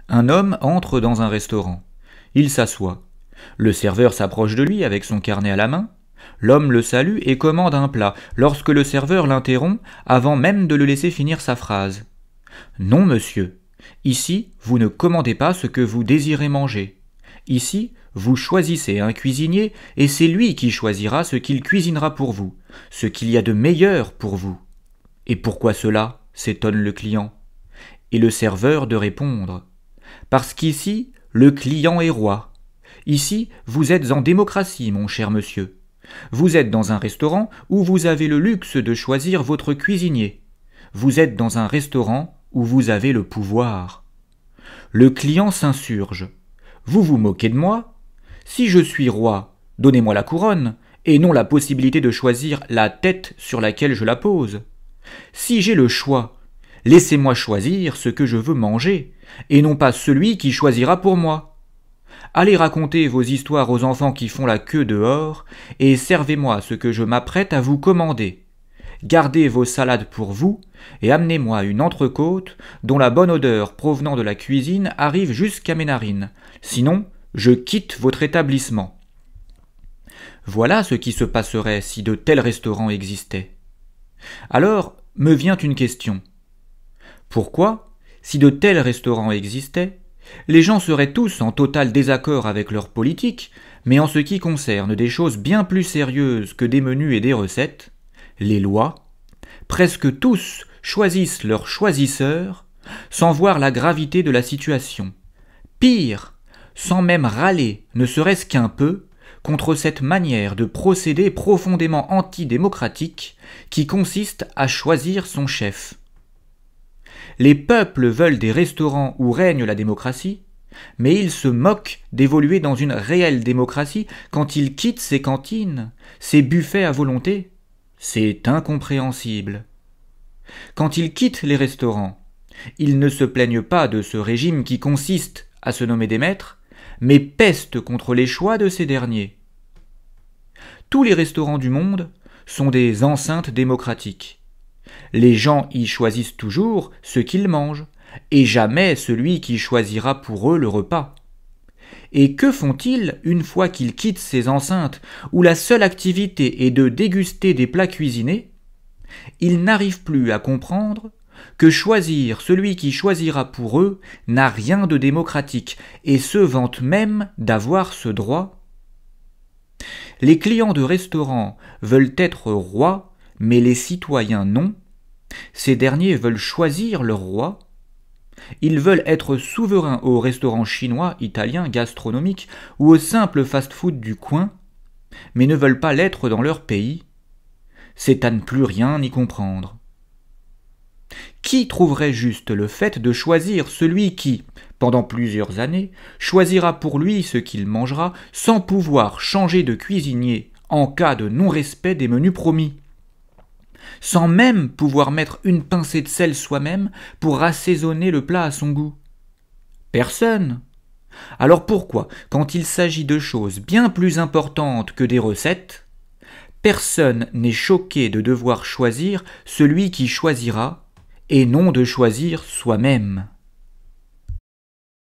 Un homme entre dans un restaurant. Il s'assoit. Le serveur s'approche de lui avec son carnet à la main. L'homme le salue et commande un plat lorsque le serveur l'interrompt avant même de le laisser finir sa phrase. « Non, monsieur. Ici, vous ne commandez pas ce que vous désirez manger. Ici, vous choisissez un cuisinier et c'est lui qui choisira ce qu'il cuisinera pour vous, ce qu'il y a de meilleur pour vous. » « Et pourquoi cela ?» s'étonne le client. Et le serveur de répondre. « Parce qu'ici, le client est roi. Ici, vous êtes en démocratie, mon cher monsieur. Vous êtes dans un restaurant où vous avez le luxe de choisir votre cuisinier. Vous êtes dans un restaurant où vous avez le pouvoir. » Le client s'insurge. « Vous vous moquez de moi ? Si je suis roi, donnez-moi la couronne, et non la possibilité de choisir la tête sur laquelle je la pose. Si j'ai le choix, laissez-moi choisir ce que je veux manger, et non pas celui qui choisira pour moi. Allez raconter vos histoires aux enfants qui font la queue dehors, et servez-moi ce que je m'apprête à vous commander. Gardez vos salades pour vous, et amenez-moi une entrecôte dont la bonne odeur provenant de la cuisine arrive jusqu'à mes narines. Sinon, je quitte votre établissement. » Voilà ce qui se passerait si de tels restaurants existaient. Alors, me vient une question. Pourquoi, si de tels restaurants existaient, les gens seraient tous en total désaccord avec leur politique, mais en ce qui concerne des choses bien plus sérieuses que des menus et des recettes, les lois, presque tous choisissent leurs choisisseurs sans voir la gravité de la situation. Pire, sans même râler, ne serait-ce qu'un peu, contre cette manière de procéder profondément antidémocratique qui consiste à choisir son chef. Les peuples veulent des restaurants où règne la démocratie, mais ils se moquent d'évoluer dans une réelle démocratie quand ils quittent ces cantines, ces buffets à volonté. C'est incompréhensible. Quand ils quittent les restaurants, ils ne se plaignent pas de ce régime qui consiste à se nommer des maîtres, mais pestent contre les choix de ces derniers. Tous les restaurants du monde sont des enceintes démocratiques. Les gens y choisissent toujours ce qu'ils mangent, et jamais celui qui choisira pour eux le repas. Et que font-ils une fois qu'ils quittent ces enceintes où la seule activité est de déguster des plats cuisinés ? Ils n'arrivent plus à comprendre que choisir celui qui choisira pour eux n'a rien de démocratique et se vantent même d'avoir ce droit. Les clients de restaurants veulent être rois, mais les citoyens non. Ces derniers veulent choisir leur roi. Ils veulent être souverains au restaurant chinois, italien, gastronomique ou au simple fast-food du coin, mais ne veulent pas l'être dans leur pays. C'est à ne plus rien y comprendre. Qui trouverait juste le fait de choisir celui qui, pendant plusieurs années, choisira pour lui ce qu'il mangera sans pouvoir changer de cuisinier en cas de non-respect des menus promis, sans même pouvoir mettre une pincée de sel soi-même pour assaisonner le plat à son goût? Personne. Alors pourquoi, quand il s'agit de choses bien plus importantes que des recettes, personne n'est choqué de devoir choisir celui qui choisira et non de choisir soi-même?